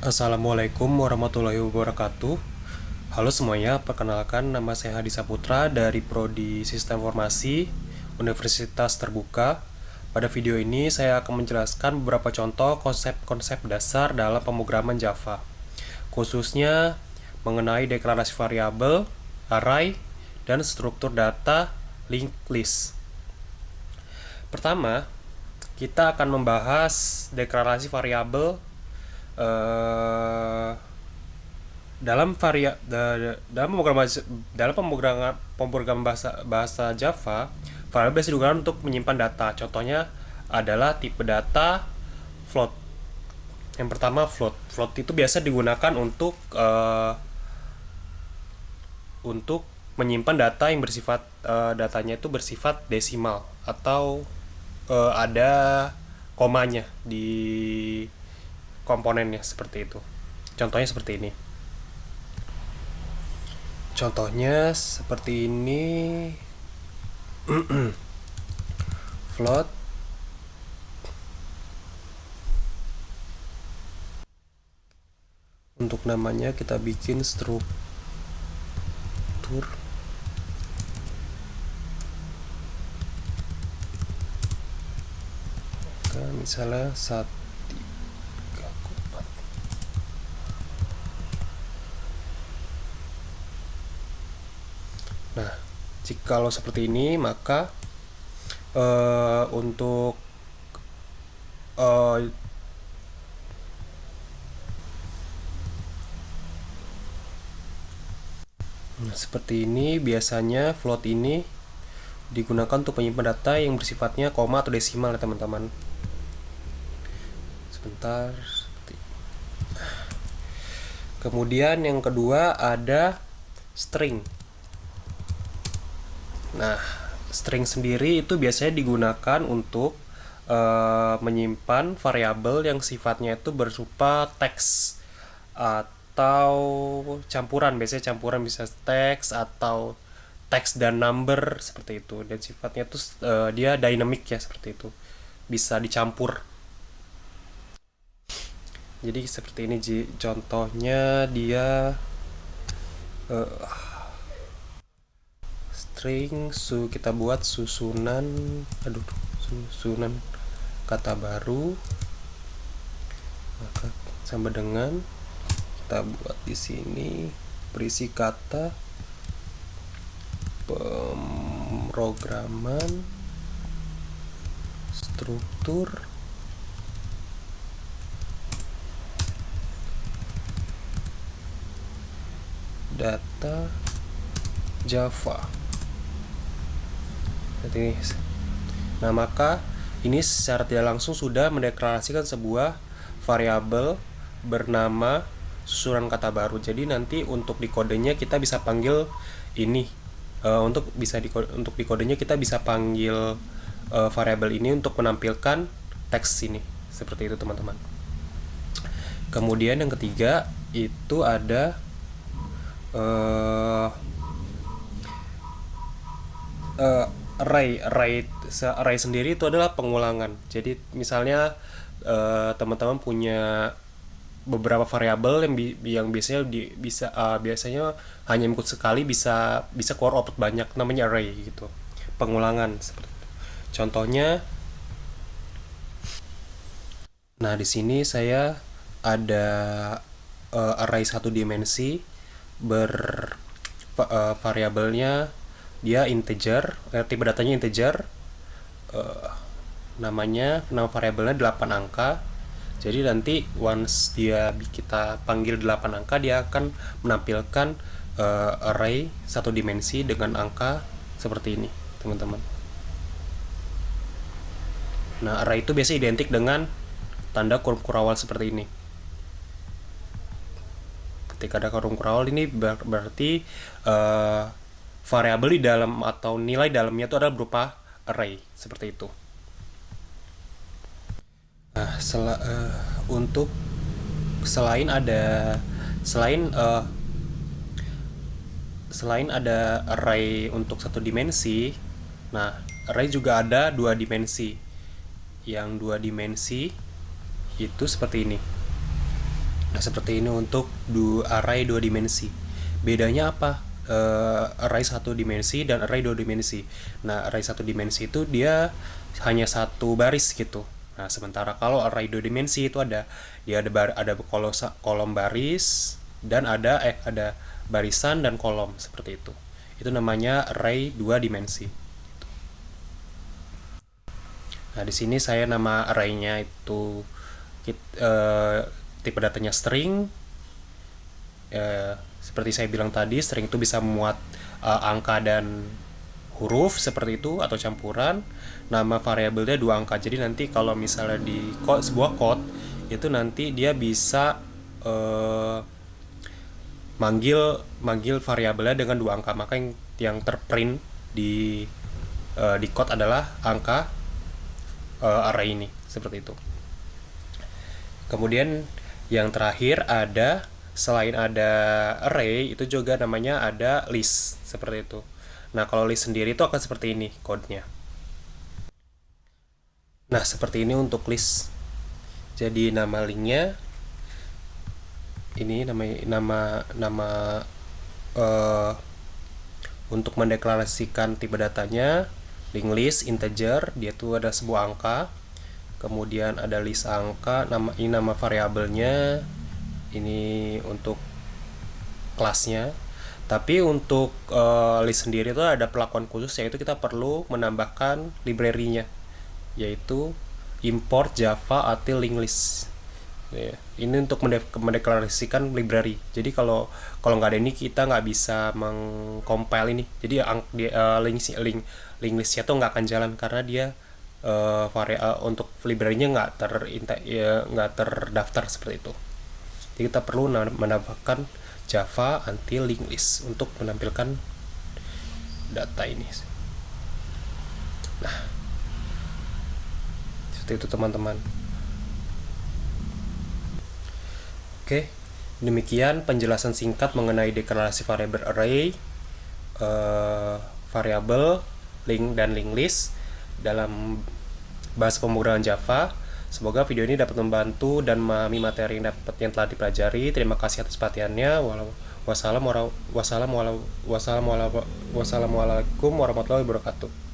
Assalamualaikum warahmatullahi wabarakatuh. Halo semuanya, perkenalkan nama saya Hadi Saputra dari Prodi Sistem Informasi Universitas Terbuka. Pada video ini saya akan menjelaskan beberapa contoh konsep-konsep dasar dalam pemrograman Java, khususnya mengenai deklarasi variabel, array, dan struktur data linked list. Pertama, kita akan membahas deklarasi variabel dalam pemrograman bahasa Java. Variabel biasa digunakan untuk menyimpan data. Contohnya adalah tipe data float. Yang pertama float. Float itu biasa digunakan untuk menyimpan data yang bersifat datanya itu bersifat desimal atau ada komanya di komponennya seperti itu. Contohnya seperti ini. Float untuk namanya kita bikin struktur misalnya 1, 3, 4. Nah, kalau seperti ini maka untuk seperti ini biasanya float ini digunakan untuk menyimpan data yang bersifatnya koma atau desimal ya teman-teman. Sebentar. Kemudian yang kedua ada string. Nah, string sendiri itu biasanya digunakan untuk menyimpan variabel yang sifatnya itu berupa teks atau campuran. Biasanya campuran bisa teks atau teks dan number seperti itu, dan sifatnya itu dia dynamic ya, seperti itu, bisa dicampur. Jadi seperti ini contohnya dia string kita buat susunan kata baru, maka sama dengan kita buat di sini berisi kata pemrograman struktur data Java. Nah, maka ini secara tidak langsung sudah mendeklarasikan sebuah variabel bernama susunan kata baru. Jadi nanti untuk di kodenya kita bisa panggil ini untuk di kodenya kita bisa panggil variabel ini untuk menampilkan teks ini, seperti itu teman-teman. Kemudian yang ketiga itu ada array sendiri itu adalah pengulangan. Jadi misalnya teman-teman punya beberapa variabel yang biasanya hanya input sekali, bisa keluar output banyak, namanya array gitu. Pengulangan seperti itu. Contohnya, nah di sini saya ada array satu dimensi variabelnya dia integer, tipe datanya integer, nama variabelnya 8 angka. Jadi nanti once kita panggil 8 angka, dia akan menampilkan array satu dimensi dengan angka seperti ini, teman-teman. Nah, array itu biasa identik dengan tanda kurung kurawal seperti ini. Ketika ada kurung kurawal ini berarti variabel di dalam atau nilai dalamnya itu adalah berupa array seperti itu. Nah, selain ada array untuk satu dimensi, nah array juga ada dua dimensi. Yang dua dimensi itu seperti ini. Nah, seperti ini untuk array 2 dimensi. Bedanya apa? Array 1 dimensi dan array 2 dimensi. Nah, array 1 dimensi itu dia hanya satu baris gitu. Nah, sementara kalau array 2 dimensi itu ada kolom baris dan ada barisan dan kolom seperti itu. Itu namanya array 2 dimensi. Nah, di sini saya nama array-nya itu tipe datanya string. Seperti saya bilang tadi, string itu bisa memuat angka dan huruf seperti itu atau campuran. Nama variabelnya 2 angka. Jadi nanti kalau misalnya di sebuah code itu nanti dia bisa manggil variabelnya dengan 2 angka. Maka yang terprint di code adalah angka array ini seperti itu. Kemudian yang terakhir selain ada array itu juga namanya ada list seperti itu. Nah, kalau list sendiri itu akan seperti ini code-nya. Nah, seperti ini untuk list. Jadi nama linknya ini nama untuk mendeklarasikan tipe datanya link list integer, dia tuh ada sebuah angka. Kemudian ada list angka, ini nama variabelnya, ini untuk kelasnya. Tapi untuk list sendiri itu ada perlakuan khusus, yaitu kita perlu menambahkan library-nya, yaitu import java util link list. Ya, ini untuk mendeklarasikan library. Jadi kalau nggak ada ini kita nggak bisa mengcompile ini. Jadi link listnya tuh nggak akan jalan karena dia untuk library-nya nggak terdaftar seperti itu. Jadi kita perlu menambahkan java until link list untuk menampilkan data ini. Nah, seperti itu teman-teman. Oke, demikian penjelasan singkat mengenai deklarasi variabel array, variabel, link, dan link list dalam bahasa pemrograman Java. Semoga video ini dapat membantu dan memahami materi yang telah dipelajari. Terima kasih atas perhatiannya. Wassalamualaikum warahmatullahi wabarakatuh.